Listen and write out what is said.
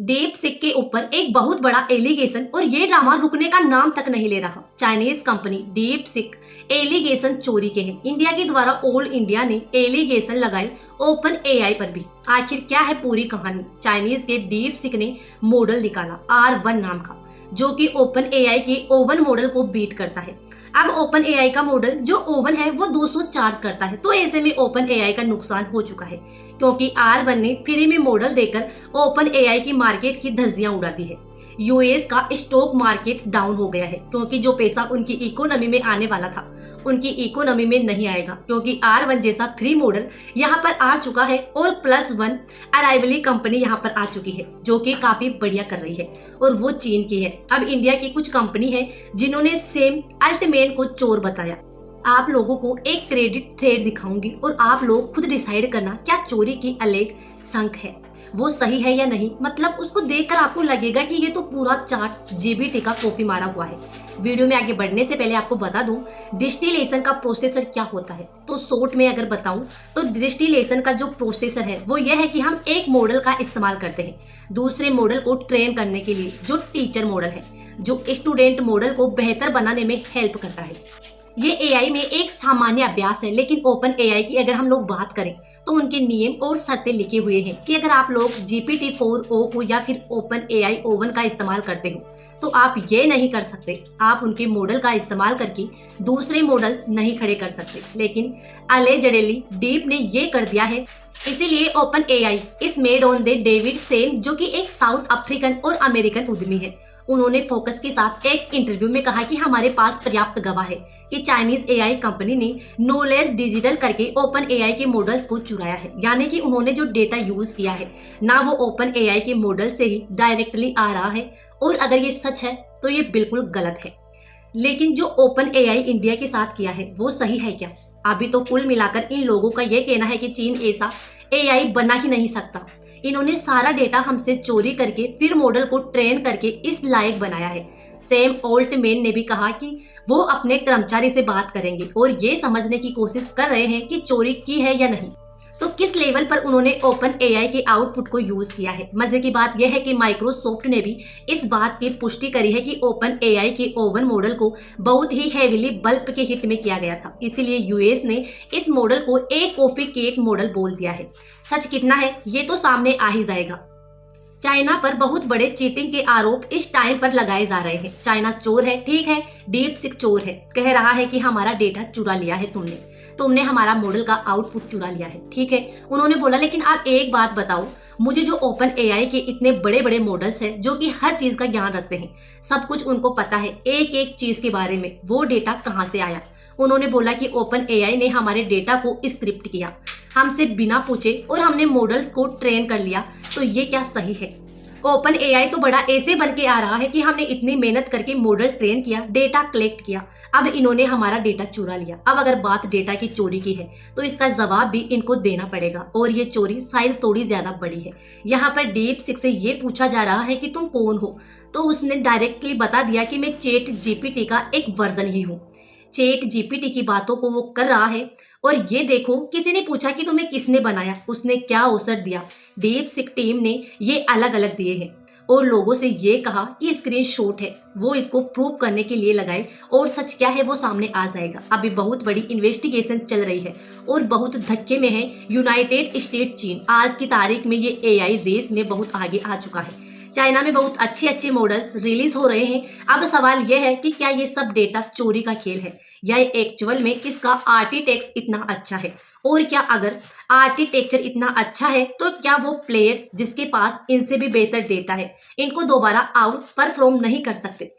Deep सिक के ऊपर एक बहुत बड़ा एलिगेशन और ये ड्रामा रुकने का नाम तक नहीं ले रहा। चाइनीज कंपनी डीप सिक एलिगेशन चोरी के हैं। इंडिया के द्वारा ऑल इंडिया ने एलिगेशन लगाए ओपन एआई पर भी। आखिर क्या है पूरी कहानी? चाइनीज के डीप सिक ने मॉडल निकाला R1 नाम का, जो कि ओपन एआई के ओवन मॉडल को बीट करता है। अब ओपन एआई का मॉडल जो ओवन है वो 200 चार्ज करता है, तो ऐसे में ओपन एआई का नुकसान हो चुका है, क्योंकि R1 ने फ्री में मॉडल देकर ओपन एआई की मार्केट की धज्जियां उड़ा दी है। यूएस का स्टॉक मार्केट डाउन हो गया है, क्योंकि जो पैसा उनकी इकोनॉमी में आने वाला था उनकी इकोनॉमी में नहीं आएगा, क्योंकि R1 जैसा फ्री मॉडल यहाँ पर आ चुका है और +1 अराइवली कंपनी यहाँ पर आ चुकी है, जो कि काफी बढ़िया कर रही है और वो चीन की है। अब इंडिया की कुछ कंपनी है जिन्होंने सेम अल्टमैन को चोर बताया। आप लोगों को एक क्रेडिट थ्रेड दिखाऊंगी और आप लोग खुद डिसाइड करना क्या चोरी की अलेग संख है वो सही है या नहीं। मतलब उसको देखकर आपको लगेगा कि ये तो पूरा चार्ट जीबीटी का कॉपी मारा हुआ है। वीडियो में आगे बढ़ने से पहले आपको बता दूं डिस्टिलेशन का प्रोसेसर क्या होता है। तो शॉर्ट में अगर बताऊं तो डिस्टिलेशन का जो प्रोसेसर है वो यह है कि हम एक मॉडल का इस्तेमाल करते हैं दूसरे मॉडल को ट्रेन करने के लिए, जो टीचर मॉडल है, जो स्टूडेंट मॉडल को बेहतर बनाने में हेल्प करता है। ये एआई में एक सामान्य अभ्यास है, लेकिन ओपन एआई की अगर हम लोग बात करें तो उनके नियम और शर्तें लिखे हुए हैं कि अगर आप लोग GPT-4o को या फिर ओपन एआई ओवन का इस्तेमाल करते हो तो आप ये नहीं कर सकते, आप उनके मॉडल का इस्तेमाल करके दूसरे मॉडल्स नहीं खड़े कर सकते। लेकिन अलेजडली डीप ने ये कर दिया है, इसीलिए ओपन एआई इस made on the David same, जो कि एक साउथ अफ्रीकन और अमेरिकन उद्यमी है। उन्होंने फोकस के साथ एक इंटरव्यू में कहा कि हमारे पास पर्याप्त गवाह है कि चाइनीज एआई कंपनी ने नॉलेज डिजिटल करके ओपन एआई के मॉडल्स को चुराया है, यानी कि उन्होंने जो डेटा यूज किया है ना वो ओपन एआई के मॉडल से ही डायरेक्टली आ रहा है। और अगर ये सच है तो ये बिल्कुल गलत है। लेकिन जो ओपन एआई इंडिया के साथ किया है वो सही है क्या? अभी तो कुल मिलाकर इन लोगों का ये कहना है कि चीन ऐसा एआई बना ही नहीं सकता। इन्होंने सारा डेटा हमसे चोरी करके फिर मॉडल को ट्रेन करके इस लायक बनाया है। सैम ऑल्टमैन ने भी कहा कि वो अपने कर्मचारी से बात करेंगे और ये समझने की कोशिश कर रहे हैं कि चोरी की है या नहीं। तो किस लेवल पर उन्होंने ओपन एआई के आउटपुट को यूज किया है? मजे की बात यह है कि माइक्रोसॉफ्ट ने भी इस बात की पुष्टि करी है कि ओपन एआई के ओवन मॉडल को बहुत ही हेवीली बल्क के हिट में किया गया था, इसीलिए यूएस ने इस मॉडल को एक कॉफी केक मॉडल बोल दिया है। सच कितना है ये तो सामने आ ही जाएगा। चाइना पर बहुत बड़े चीटिंग के आरोप इस टाइम पर लगाए जा रहे हैं। चाइना चोर है, ठीक है, डीप सिक चोर है, कह रहा है कि हमारा डेटा चुरा लिया है तुमने हमारा मॉडल का आउटपुट चुरा लिया है, ठीक है। उन्होंने बोला लेकिन आप एक बात बताओ मुझे, जो ओपन एआई के इतने बड़े बड़े मॉडल्स हैं जो कि हर चीज का ज्ञान रखते हैं, सब कुछ उनको पता है एक एक चीज के बारे में, वो डेटा कहाँ से आया? उन्होंने बोला कि ओपन एआई ने हमारे डेटा को स्क्रिप्ट किया हमसे बिना पूछे और हमने मॉडल्स को ट्रेन कर लिया। तो ये क्या सही है? ओपन एआई तो बड़ा ऐसे बन के आ रहा है कि हमने इतनी मेहनत करके मॉडल ट्रेन किया, डेटा कलेक्ट किया, अब इन्होंने हमारा डेटा चुरा लिया। अब अगर बात डेटा की चोरी की है तो इसका जवाब भी इनको देना पड़ेगा, और ये चोरी शायद थोड़ी ज्यादा बड़ी है। यहाँ पर डीप सिक से ये पूछा जा रहा है कि तुम कौन हो, तो उसने डायरेक्टली बता दिया कि मैं चैट जीपीटी का एक वर्जन ही हूँ। चैट जीपीटी की बातों को वो कर रहा है। और ये देखो, किसी ने पूछा कि तुम्हें किसने बनाया, उसने क्या आंसर दिया। डीप सिक टीम ने ये अलग अलग दिए हैं और लोगों से ये कहा कि स्क्रीनशॉट है, वो इसको प्रूव करने के लिए लगाए और सच क्या है वो सामने आ जाएगा। अभी बहुत बड़ी इन्वेस्टिगेशन चल रही है और बहुत धक्के में है यूनाइटेड स्टेट चीन। आज की तारीख में ये एआई रेस में बहुत आगे आ चुका है। चाइना में बहुत अच्छे अच्छे मॉडल्स रिलीज हो रहे हैं। अब सवाल यह है कि क्या ये सब डेटा चोरी का खेल है या एक्चुअल में इसका आर्किटेक्चर इतना अच्छा है? और क्या अगर आर्किटेक्चर इतना अच्छा है तो क्या वो प्लेयर्स जिसके पास इनसे भी बेहतर डेटा है इनको दोबारा आउट परफॉर्म नहीं कर सकते?